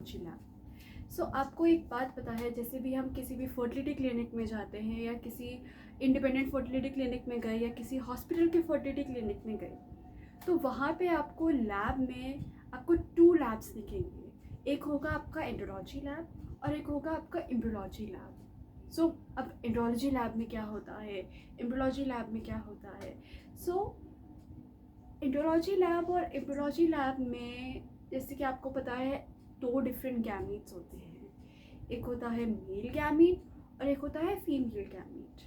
Andrology lab. सो आपको एक बात पता है, जैसे भी हम किसी भी फर्टिलिटी क्लिनिक में जाते हैं या किसी इंडिपेंडेंट फर्टिलिटी क्लिनिक में गए या किसी हॉस्पिटल के फर्टिलिटी क्लिनिक में गए, तो वहाँ पे आपको लैब में आपको 2 लैब्स दिखेंगे। एक होगा आपका एंड्रोलॉजी लैब और एक होगा आपका एम्ब्रियोलॉजी लैब। सो अब एंड्रोलॉजी लैब में क्या होता है, एम्ब्रियोलॉजी लैब में क्या होता है। सो एंड्रोलॉजी लैब और एम्ब्रियोलॉजी लैब में जैसे कि आपको पता है 2 डिफरेंट गैमीट्स होते हैं। एक होता है मेल गैमीट और एक होता है फीमेल गैमीट।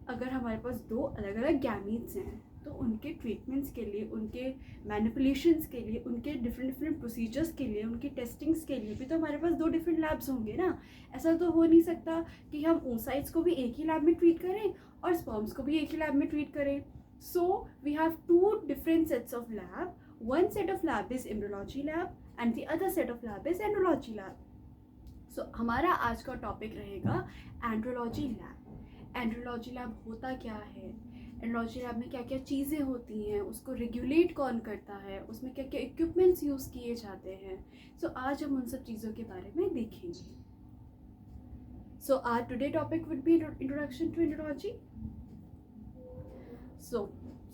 अगर हमारे पास 2 अलग अलग गैमीट्स हैं तो उनके ट्रीटमेंट्स के लिए, उनके मैनिपुलेशंस के लिए, उनके डिफरेंट प्रोसीजर्स के लिए, उनकी टेस्टिंग्स के लिए भी तो हमारे पास 2 डिफरेंट लैब्स होंगे ना। ऐसा तो हो नहीं सकता कि हम oocytes को भी एक ही लैब में ट्रीट करें और स्पर्म्स को भी एक ही लैब में ट्रीट करें। So we have 2 different sets of lab. One set of lab is embryology lab and the other set of lab is andrology lab. So हमारा आज का टॉपिक रहेगा एंड्रोलॉजी लैब। एंड्रोलॉजी लैब होता क्या है, andrology lab में क्या क्या चीज़ें होती हैं, उसको रेगुलेट कौन करता है, उसमें क्या क्या इक्विपमेंट्स यूज़ किए जाते हैं। सो आज हम उन सब चीज़ों के बारे में देखेंगे। So our today topic would be introduction to andrology.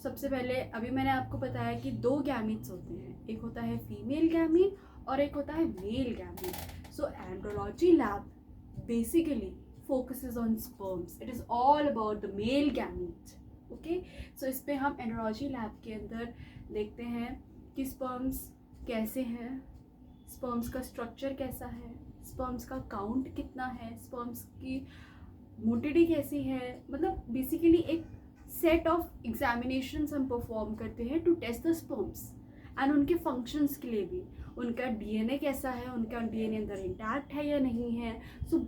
सबसे पहले अभी मैंने आपको बताया कि 2 गैमीट्स होते हैं, एक होता है फीमेल गैमीट और एक होता है male gamete. So andrology lab basically focuses on sperms. It is all about the male gamete. Okay, so इस पे हम एंड्रोलॉजी लैब के अंदर देखते हैं कि स्पर्म्स कैसे हैं, स्पर्म्स का स्ट्रक्चर कैसा है, स्पर्म्स का काउंट कितना है, स्पर्म्स की मोटिलिटी कैसी है। मतलब बेसिकली एक सेट ऑफ एग्जामिनेशंस हम परफॉर्म करते हैं to test the sperms and उनके फंक्शंस के लिए भी। उनका डीएनए कैसा है, उनका डीएनए अंदर इंटैक्ट है या नहीं है। So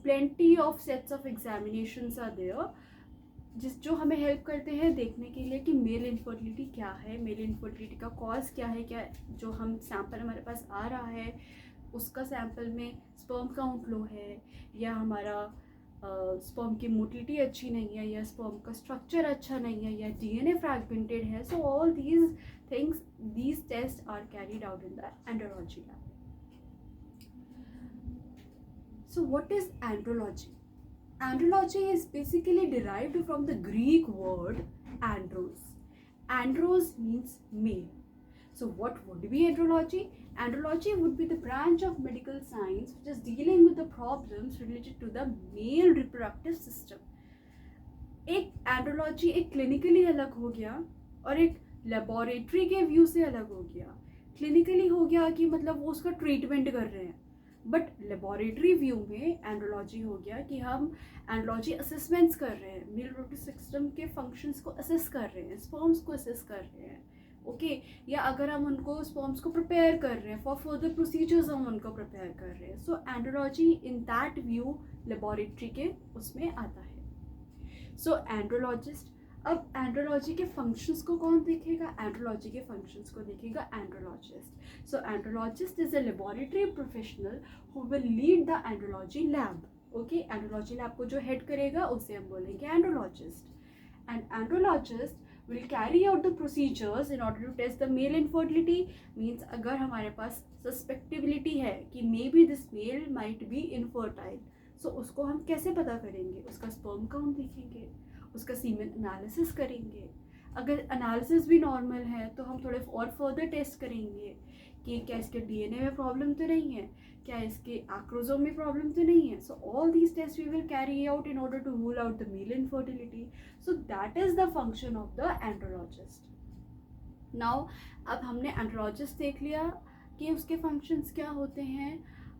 plenty of sets of examinations are there जो हमें हेल्प करते हैं देखने के लिए कि मेल इनफर्टिलिटी क्या है, मेल इनफर्टिलिटी का कॉज क्या है, क्या जो हम सैंपल हमारे पास आ रहा है उसका सैंपल में स्पर्म काउंट लो है या हमारा स्पर्म की मोटिलिटी अच्छी नहीं है या स्पर्म का स्ट्रक्चर अच्छा नहीं है या डीएनए फ्रैगमेंटेड है। So all these things, these test are carried out in the andrology lab. So what is andrology? Andrology is basically derived from the Greek word andros. Andros means male. So what would be andrology? Andrology would be the branch of medical science which is dealing with the problems related to the male reproductive system. एक andrology एक clinically अलग हो गया और एक laboratory के view से अलग हो गया। क्लिनिकली हो गया कि मतलब वो उसका ट्रीटमेंट कर रहे हैं, बट लेबोरेटरी व्यू में एंड्रोलॉजी हो गया कि हम एंड्रोलॉजी असेसमेंट्स कर रहे हैं, मेल रिप्रोडक्टिव सिस्टम के फंक्शंस को असेस कर रहे हैं, स्पर्म्स को असेस कर रहे हैं। ओके, या अगर हम उनको स्पर्म्स को प्रिपेयर कर रहे हैं फॉर फर्दर प्रोसीजर्स, हम उनको प्रिपेयर कर रहे हैं। So andrology in that view laboratory के उसमें आता है। सो एंड्रोलॉजिस्ट, अब एंड्रोलॉजी के फंक्शंस को कौन देखेगा, एंड्रोलॉजी के फंक्शंस को देखेगा andrologist. So andrologist is a laboratory professional who will lead the andrology lab. Okay, andrology lab को जो हेड करेगा उसे हम बोलेंगे andrologist. And andrologist will carry out the procedures in order to test the male infertility. Means अगर हमारे पास suspectability है कि maybe this male might be infertile, so उसको हम कैसे पता करेंगे, उसका sperm count देखेंगे, उसका सीमेन एनालिसिस करेंगे। अगर एनालिसिस भी नॉर्मल है तो हम थोड़े और फर्दर टेस्ट करेंगे कि क्या इसके डीएनए में प्रॉब्लम तो नहीं है, क्या इसके एक्रोसोम में प्रॉब्लम तो नहीं है। So all these test we will carry out in order to rule out the male infertility. So that is the function of the andrologist. Now अब हमने एंड्रोलॉजिस्ट देख लिया कि उसके फंक्शंस क्या होते हैं,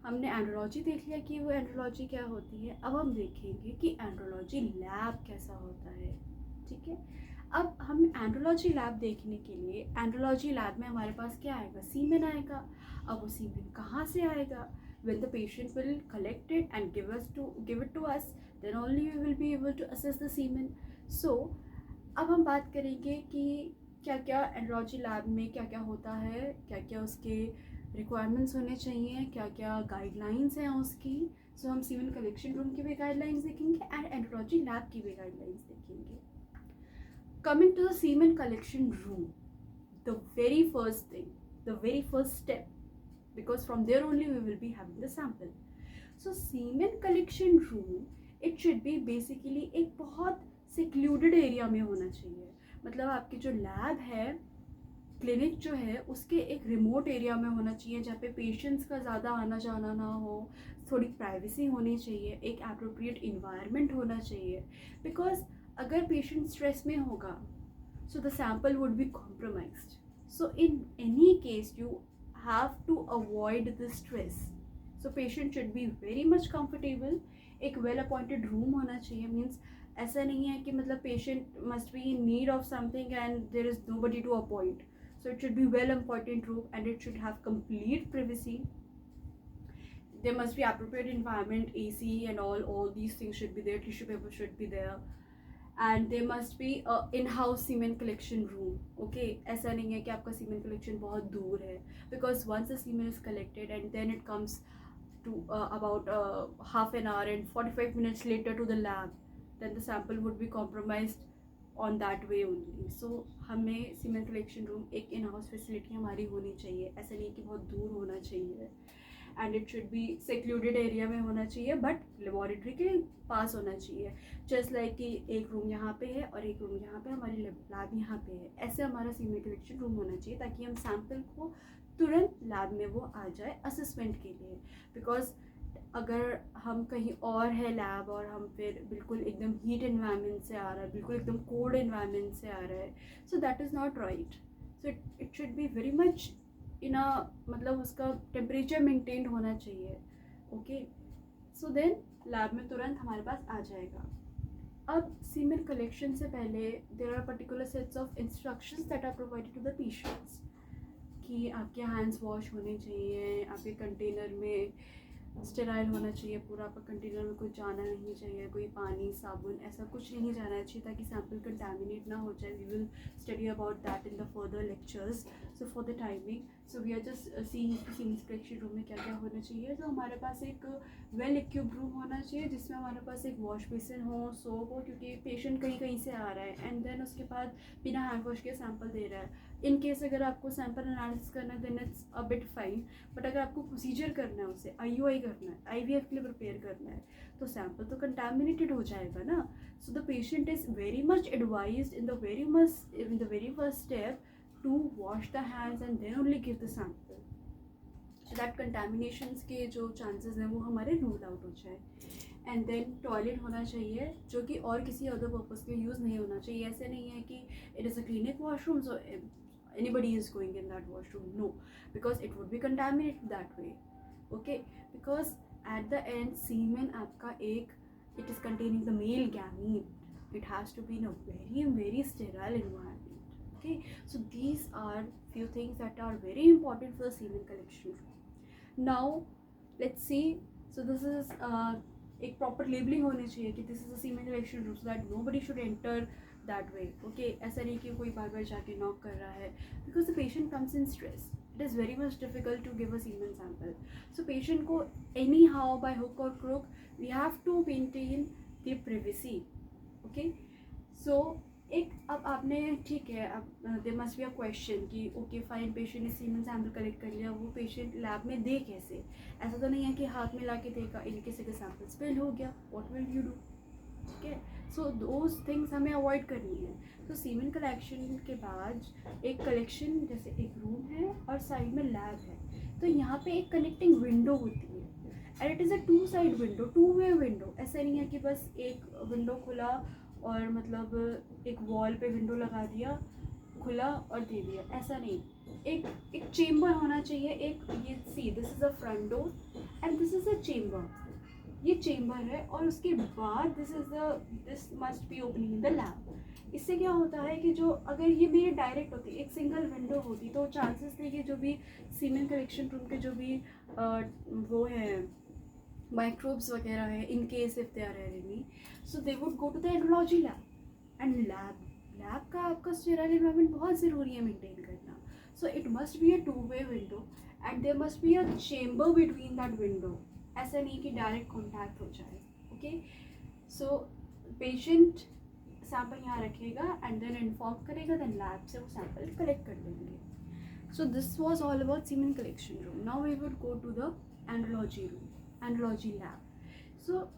हमने एंड्रोलॉजी देख लिया कि वो एंड्रोलॉजी क्या होती है। अब हम देखेंगे कि एंड्रोलॉजी लैब कैसा होता है। ठीक है, अब हम एंड्रोलॉजी लैब देखने के लिए, एंड्रोलॉजी लैब में हमारे पास क्या आएगा, सीमेन आएगा। अब वो सीमेन कहाँ से आएगा, when the patient will collect it and give it to us, then only we will be able to assess the semen. So अब हम बात करेंगे कि क्या क्या एंड्रोलॉजी लैब में क्या क्या होता है, क्या क्या उसके रिक्वायरमेंट्स होने चाहिए, क्या क्या गाइडलाइंस हैं उसकी। सो हम सीमेन कलेक्शन रूम की भी गाइडलाइंस देखेंगे एंड एंड्रोलॉजी लैब की भी गाइडलाइंस देखेंगे। Coming to the semen collection room, the very first thing, the very first step because from there only we will be having the sample. So semen collection room, it should be basically एक बहुत secluded area में होना चाहिए. मतलब आपकी जो lab है, clinic जो है, उसके एक रिमोट एरिया में होना चाहिए जहाँ पे पेशेंट्स का ज़्यादा आना जाना ना हो, थोड़ी प्राइवेसी होनी चाहिए, एक एप्रोप्रिएट इन्वायरमेंट होना चाहिए. बिकॉज अगर पेशेंट स्ट्रेस में होगा, so the sample would be compromised. So in any case you have to avoid the stress. So patient should be very much comfortable. एक वेल अपॉइंटेड रूम होना चाहिए. Means ऐसा नहीं है कि मतलब patient must be in need of something and there is nobody to appoint. So it should be well appointed room and it should have complete privacy. There must be appropriate environment, AC and all these things should be there. Tissue paper should be there. And there must be a in-house semen collection room. Okay, ऐसा नहीं है कि आपका semen collection बहुत दूर है. Because once the semen is collected and then it comes to about half an hour and 45 minutes later to the lab, then the sample would be compromised on that way only. So हमें सीमेन collection room एक in house facility हमारी होनी चाहिए. ऐसा नहीं कि बहुत दूर होना चाहिए. And it should B secluded area में होना चाहिए बट लेबॉरेटरी के पास होना चाहिए. जस्ट लाइक कि एक रूम यहाँ पे है और एक रूम यहाँ पे, हमारी लैब यहाँ पे है. ऐसे हमारा सीमेन कलेक्शन रूम होना चाहिए ताकि हम सैम्पल को तुरंत लैब में वो आ जाए असेसमेंट के लिए. बिकॉज अगर हम कहीं और है लैब और हम फिर बिल्कुल एकदम हीट एनवायरनमेंट से आ रहा है, बिल्कुल एकदम कोल्ड एनवायरनमेंट से आ रहा है, so that is not right. So it should be very much in a, मतलब उसका टेम्परेचर मेंटेन होना चाहिए. ओके, सो देन लैब में तुरंत हमारे पास आ जाएगा. अब सीमेन कलेक्शन से पहले there are particular sets of instructions that are provided to the patients कि आपके हैंड्स वॉश होने चाहिए, आपके कंटेनर में स्टेराइल होना चाहिए पूरा. आपका कंटेनर में कुछ जाना नहीं चाहिए, कोई पानी साबुन ऐसा कुछ नहीं जाना चाहिए ताकि सैम्पल कंटामिनेट ना हो जाए. We will study about that in the further lectures. So for the timing, so we are just seeing semen collection room में क्या क्या होना चाहिए. तो हमारे पास एक वेल इक्विप्ड रूम होना चाहिए जिसमें हमारे पास एक वॉश बेसिन हो, सोप हो, क्योंकि पेशेंट कहीं कहीं से आ रहा है एंड देन उसके बाद बिना हैंड वॉश के सैम्पल दे रहा है. इन केस अगर आपको सैम्पल एनालिसिस करना है then it's a bit fine. But अगर आपको प्रोसीजर करना है, उसे IUI करना है, IVF के लिए प्रिपेयर करना है, तो सैम्पल तो कंटामिनेटेड हो जाएगा ना. So the patient is very much advised in the very first step to wash the hands and then only give the sample, so that contaminations के जो चांसेस हैं वो हमारे रूल आउट हो जाए. एंड देन टॉयलेट होना चाहिए जो कि और किसी अदर पर्पज़ के लिए यूज़ नहीं होना चाहिए. ऐसे नहीं है कि it is a clinic washroom so anybody is going in that washroom. No, because it would be contaminated that way. Okay, because at the end semen आपका एक, it is containing the male gamete. It has to be in a very very sterile environment. Okay, so these are few things that are very important for the semen collection. Now let's see. So this is एक proper labeling होनी चाहिए कि this is a semen collection room so that nobody should enter that way. Okay, ऐसा नहीं कि कोई बार बार जाके knock कर रहा है, because the patient comes in stress. It is very much difficult to give a semen sample. So patient को anyhow by hook or crook we have to maintain the privacy. Okay, so एक अब आपने ठीक है, अब there must be a question कि okay fine, patient ने semen sample collect कर लिया, वो patient लैब में दे कैसे. ऐसा तो नहीं है कि हाथ में ला के देगा, इनके से सैम्पल स्पिल हो गया, what will you do. ठीक है, सो दोज थिंग्स हमें अवॉइड करनी है. तो सीमेन कलेक्शन के बाद एक कलेक्शन जैसे एक रूम है और साइड में लैब है, तो यहाँ पे एक कनेक्टिंग विंडो होती है and it is a 2 side window, two way window. ऐसा नहीं है कि बस एक विंडो खुला और मतलब एक वॉल पे विंडो लगा दिया, खुला और दे दिया, ऐसा नहीं. एक चेम्बर होना चाहिए. एक ये see, this is a front door and this is a chamber. ये चेम्बर है और उसके बाद this must be opening in the lab. इससे क्या होता है कि जो अगर ये मेरे डायरेक्ट होती, एक सिंगल विंडो होती, तो चांसेस थे कि जो भी सीमेन कलेक्शन रूम के जो भी वो है माइक्रोब्स वगैरह है, in case if they are any, so they would go to the andrology lab. And lab का आपका स्टेराइल एनवायरनमेंट बहुत ज़रूरी है मेंटेन करना. So it must be a two way window and there must be a chamber between that window. ऐसा नहीं कि direct contact हो जाए. ओके, सो पेशेंट सैम्पल यहाँ रखेगा एंड देन इन्फॉर्म करेगा, देन लैब से वो सैम्पल कलेक्ट कर लेंगे. So this was all about semen collection room. Now we would go to the andrology room, andrology lab. So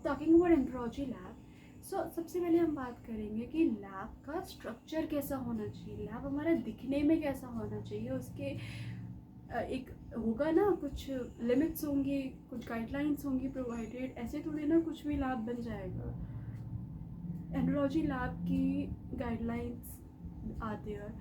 talking about andrology lab, so सबसे पहले हम बात करेंगे कि लैब का स्ट्रक्चर कैसा होना चाहिए, लैब हमारा दिखने में कैसा होना चाहिए, उसके एक होगा ना, कुछ लिमिट्स होंगी, कुछ गाइडलाइंस होंगी प्रोवाइडेड, ऐसे थोड़ी ना कुछ भी लैब बन जाएगा. एंड्रोलॉजी लैब की guidelines are there,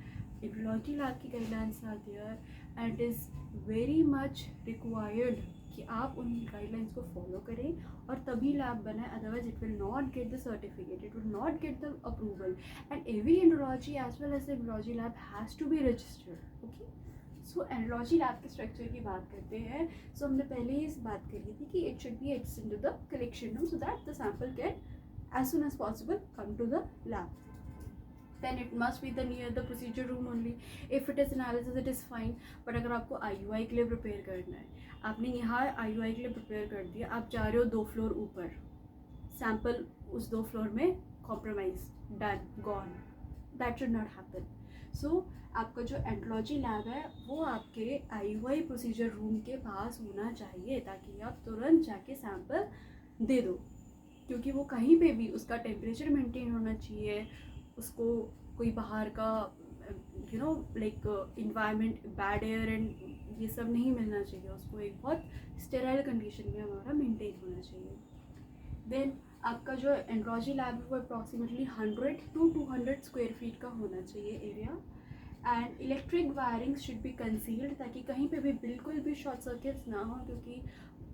andrology lab की guidelines are there, and it is very much required कि आप उन गाइडलाइंस को फॉलो करें और तभी लैब बनाए, otherwise it will not get the certificate, it will not get the approval. And every andrology as well as the andrology lab has to be registered. Okay, so andrology lab के structure की बात करते हैं. सो हमने पहले ही इस बात करी थी कि it should be adjusted to the collection room so that the sample can as soon as possible come to the lab. Then it must be the near the procedure room only. If it is analysis it is fine, but अगर आपको IUI के लिए prepare करना है, आपने यहाँ IUI के लिए प्रिपेयर कर दिया, आप जा रहे हो 2 फ्लोर ऊपर, सैम्पल उस 2 फ्लोर में compromise, done, gone, that should not happen. So आपका जो एंड्रोलॉजी लैब है वो आपके IUI प्रोसीजर रूम के पास होना चाहिए ताकि आप तुरंत जाके सैम्पल दे दो, क्योंकि वो कहीं पे भी उसका टेम्परेचर मेंटेन होना चाहिए, उसको कोई बाहर का you know like environment, bad air and ये सब नहीं मिलना चाहिए, उसको एक बहुत स्टेराइल कंडीशन में हमारा मेंटेन होना चाहिए. देन आपका जो एंड्रोलॉजी लैब है वो अप्रॉक्सीमेटली 100 to 200 स्क्वायर फीट का होना चाहिए area. And electric wiring should be concealed ताकि कहीं पे भी बिल्कुल भी शॉर्ट सर्किट्स ना हो, क्योंकि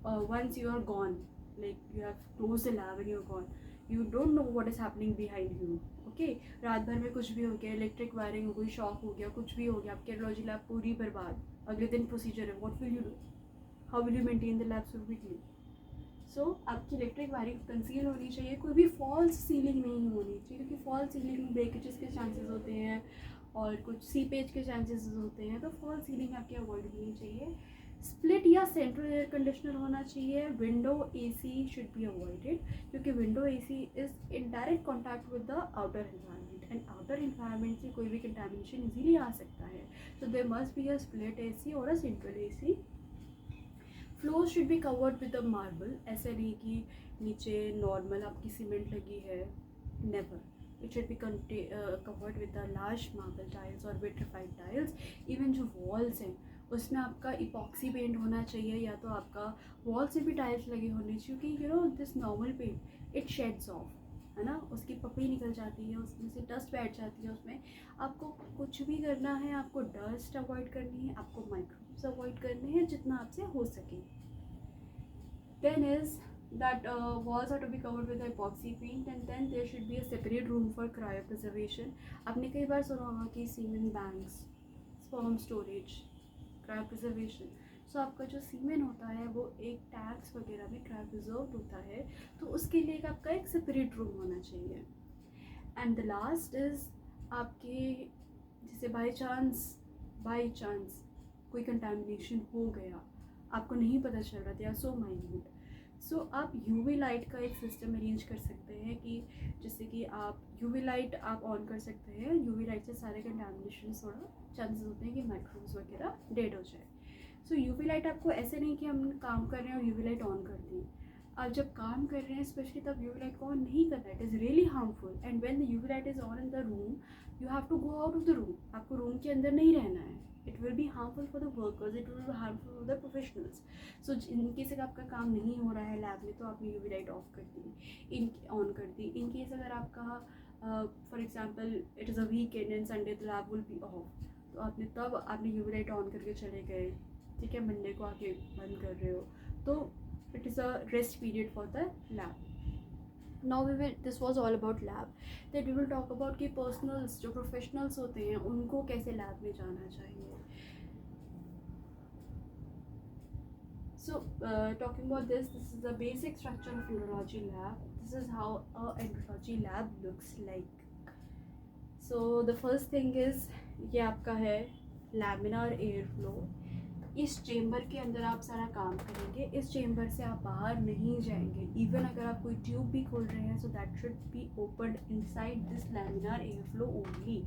once you are gone, like you have closed the lab and you're gone, you don't know what is happening behind you. Okay, रात भर में कुछ भी हो गया, इलेक्ट्रिक वायरिंग हो गई, शॉक हो गया, कुछ भी हो गया, आपकी एंड्रोलॉजी लैब पूरी बर्बाद. अगले दिन प्रोसीजर है, what will you do, how will you maintain the lab superiorly. So आपकी इलेक्ट्रिक वायरिंग कंसील होनी चाहिए, कोई भी फॉल्स सीलिंग नहीं होनी चाहिए, क्योंकि फॉल्स सीलिंग में ब्रेकेजेस के चांसेस होते हैं और कुछ सीपेज के चांसेस होते हैं, तो फॉल्स सीलिंग आपकी अवॉइड होनी चाहिए. स्प्लिट या सेंट्रल एयर कंडीशनर होना चाहिए. Window AC should be avoided, क्योंकि window AC is in direct contact with the outer environment, and outer environment से कोई भी कंटामिनेशन इजीली आ सकता है. So there must be a split AC और a central AC. Floor should be covered with the marble. ऐसा नहीं कि नीचे नॉर्मल आपकी सीमेंट लगी है, never. It should be covered with the large marble tiles or vitrified tiles. Even जो walls हैं उसमें आपका इपॉक्सी पेंट होना चाहिए, या तो आपका वॉल से भी टाइल्स लगे होने चाहिए, क्योंकि you know this normal paint it shades of, है ना, उसकी पपड़ी निकल जाती है, उसमें से डस्ट बैठ जाती है. उसमें आपको कुछ भी करना है, आपको डस्ट अवॉइड करनी है, आपको माइक्रोब्स अवॉइड करने हैं जितना आपसे हो सके. Then is that walls are to be covered with epoxy paint, and then there should be a separate room for cryopreservation. आपने कई बार सुना होगा कि सीमेन बैंक्स, स्पर्म स्टोरेज, क्रायोप्रिजर्वेशन. सो आपका जो सीमेन होता है वो एक टैंक्स वगैरह में क्रायोप्रिजर्व होता है, तो उसके लिए आपका एक सेपरेट रूम होना चाहिए. एंड द लास्ट इज़ आपके जैसे बाई चांस कोई कंटामिनेशन हो गया, आपको नहीं पता चल रहा था, सो माइन्यूट. सो आप UV लाइट का एक सिस्टम अरेंज कर सकते हैं कि जैसे कि आप UV लाइट आप ऑन कर सकते हैं. UV लाइट से सारे कंटामिनेशन थोड़ा चांसेस होते हैं कि माइक्रोब्स वगैरह डेड हो जाए. सो UV लाइट आपको ऐसे नहीं कि हम काम कर रहे हैं और UV लाइट ऑन कर दी. आप जब काम कर रहे हैं स्पेशली तब UV लाइट को ऑन नहीं करना, it is really harmful. And when the UV light is on in the room, you have to go out of the room. आपको रूम के अंदर नहीं रहना है. It will be harmful for the workers, it will be harmful for the professionals. So in case अगर आपका काम नहीं हो रहा है लैब में, तो आपने UV लाइट ऑफ कर दी, ऑन कर दी. इन केस अगर आपका for example it is a weekend and Sunday, the lab will be of, तो आपने UV लाइट ऑन करके चले गए, ठीक है, मंडे को आके बंद कर रहे हो, तो it is a rest period for the lab. Now this was all about lab. That we will talk about कि पर्सनल्स जो प्रोफेशनल्स होते हैं उनको कैसे लैब में जाना चाहिए. So talking about this is the basic structure of andrology lab. This is how a andrology lab looks like. So the first thing is ये आपका है laminar air flow. इस चेम्बर के अंदर आप सारा काम करेंगे, इस चेम्बर से आप बाहर नहीं जाएंगे. इवन अगर आप कोई ट्यूब भी खोल रहे हैं, so that should be open inside this laminar air flow only.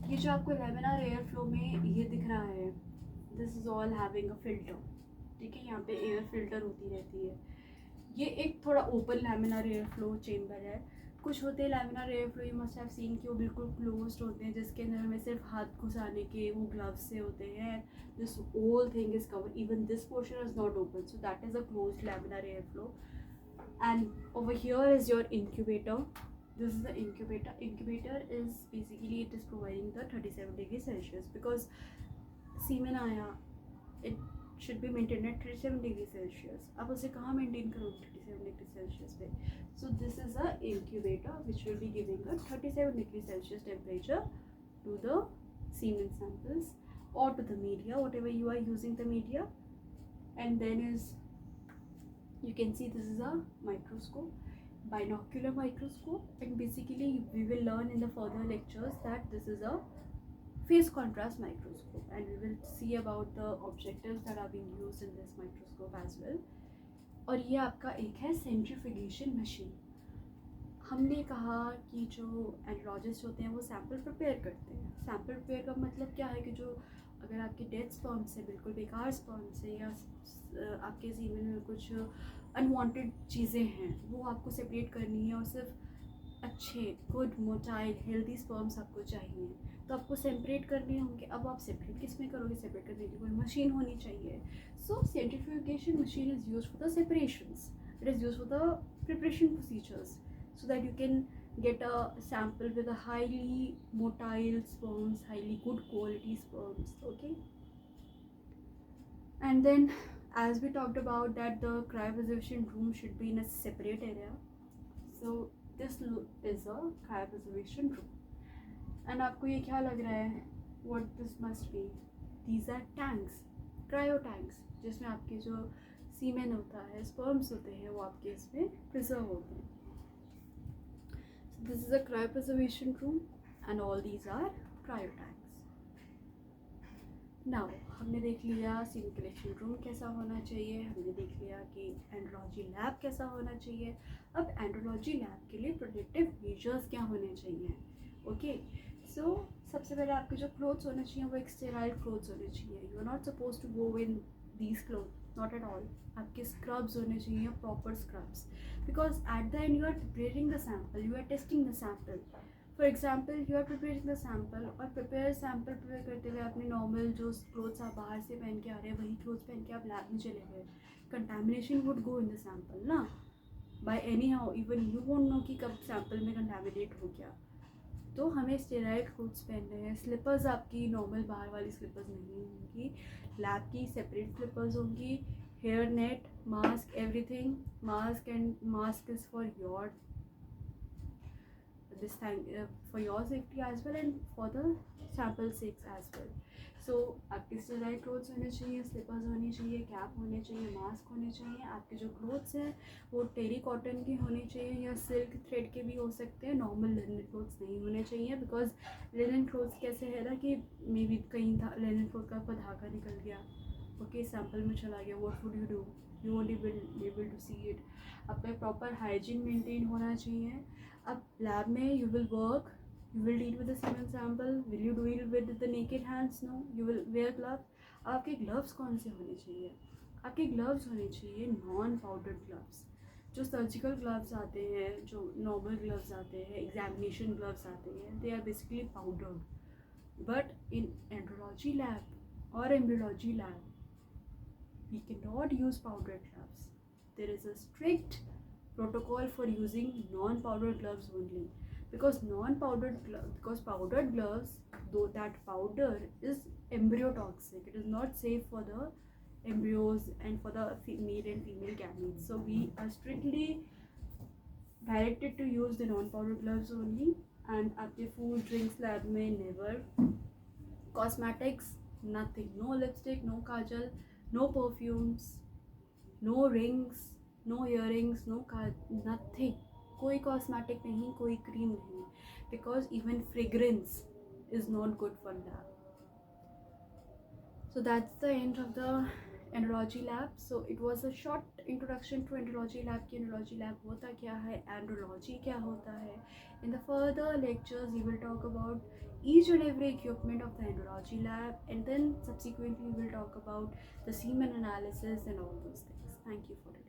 ये जो आपको लेमिनार एयर फ्लो में ये दिख रहा है, this is all having a filter, ठीक है, यहाँ पे एयर फिल्टर होती रहती है। ये एक थोड़ा open laminar air flow chamber है। कुछ होते हैं laminar air flow, you must have seen कि वो बिल्कुल क्लोज्ड होते हैं, जिसके अंदर हमें सिर्फ हाथ घुसाने के वो ग्लव्स से होते हैं। This whole thing is cover, even this portion is not open, so that is a closed laminar air flow. And over here is your incubator. This is the incubator. Incubator is basically, it is providing the 37 degrees Celsius, because semen आया, it should be maintained at 37 degrees Celsius. आप उसे कहाँ maintain करोगे 37 degrees Celsius पे? So this is a incubator which will be giving a 37 degrees Celsius temperature to the semen samples or to the media, whatever you are using the media. And then is, you can see this is a microscope, binocular microscope, and basically we will learn in the further lectures that this is a phase contrast microscope, and we will see about the objectives that are being used in this microscope as well. और ये आपका एक है centrifugation machine. हमने कहा कि जो andrologist होते हैं वो सैम्पल प्रिपेयर करते हैं. सैम्पल प्रिपेयर का मतलब क्या है कि जो अगर आपके डेड स्पर्म से, बिल्कुल बेकार स्पर्म से, या आपके सीमेन में कुछ अनवांटेड चीज़ें हैं, वो आपको सेपरेट करनी है, और सिर्फ अच्छे, गुड, मोटाइल, हेल्दी स्पर्म्स आपको चाहिए, तो आपको सेपरेट करने होंगे. अब आप सेपरेट किस में करोगे? सेपरेट करने की कोई मशीन होनी चाहिए. So centrifugation machine is use for the separations, it is use for the preparation procedures, so that you can get a sample with a highly motile sperms, highly good quality sperms. Okay, and then as we talked about that the cryopreservation room should be in a separate area, so this is a cryopreservation room. And आपको ये क्या लग रहा है, what this must be? These are tanks, cryo tanks, जिसमें आपके जो सीमेन होता है, स्पर्म्स होते हैं, वो आपके इसमें प्रिजर्व होते हैं. This is a cryopreservation room and all these are cryo tanks. Now हमने देख लिया सीमेन कलेक्शन रूम कैसा होना चाहिए, हमने देख लिया कि एंड्रोलॉजी लैब कैसा होना चाहिए. अब एंड्रोलॉजी लैब के लिए प्रोटेक्टिव मेजर्स क्या होने चाहिए. ओके, सो सबसे पहले आपके जो क्लोथ्स होने चाहिए वो एक स्टेराइल क्लोथ्स होने चाहिए. You are not suppose to go in these cloth, not at all. आपके स्क्रब्स होने चाहिए, proper scrubs, because at the end you are preparing the sample, you are testing the sample. For example, you are preparing the sample, और sample prepare करते हुए आपने normal जो clothes आप बाहर से पहन के आ रहे हैं वही क्लोथ्स पहन के आप लैब में चले गए, contamination would go in the sample ना, by any how. Even you won't know कि कब सैम्पल में कंटामिनेट हो गया. तो हमें स्टेराइल क्लोथ्स पहनने हैं. स्लीपर्स आपकी नॉर्मल बाहर वाली स्लीपर्स नहीं होंगी, लैब की सेपरेट स्लीपर्स होंगी. Hair net, mask, everything. Mask is for your this time for your safety as well and for the sample sakes as well. So आपके स्टेराइल क्लोथ्स होने चाहिए, स्लीपर्स होनी चाहिए, कैप होने चाहिए, मास्क होने चाहिए. आपके जो क्लोथ्स हैं वो टेरी कॉटन के होने चाहिए या सिल्क थ्रेड के भी हो सकते हैं. नॉर्मल लिनन क्लोथ्स नहीं होने चाहिए, बिकॉज लिनन क्लोथ्स कैसे है ना कि मे बी कहीं लिनन क्लोथ का धागा निकल गया, ओके, सैम्पल में चला गया, what would you do? You won't able to see it. आपका प्रॉपर हाइजीन मेंटेन होना चाहिए. अब लैब में you will work, you will deal with the semen sample. Will you deal with the naked hands? No, you will wear gloves. आपके gloves कौन से होने चाहिए? आपके ग्लव्स होने चाहिए नॉन पाउडर्ड ग्लव्स. जो सर्जिकल ग्लव्स आते हैं, जो नॉर्मल ग्लव्स आते हैं, एग्जामिनेशन ग्लव्स आते हैं, they are basically powdered. But in andrology lab और embryology lab we cannot use powdered gloves. There is a strict protocol for using non-powdered gloves only, because powdered gloves, though that powder is embryotoxic, it is not safe for the embryos and for the male and female gametes. So we are strictly directed to use the non-powdered gloves only. And आपके food drinks lab में never cosmetics, nothing, no lipstick, no kajal, no perfumes, no rings, no earrings, nothing. कोई cosmetic नहीं, कोई cream नहीं, because even fragrance is not good for lab. So that's the end of the andrology lab. So it was a short introduction to andrology lab कि andrology lab होता क्या है, andrology क्या होता है. In the further lectures, we will talk about each and every equipment of the andrology lab, and then subsequently we will talk about the semen analysis and all those things. Thank you for today.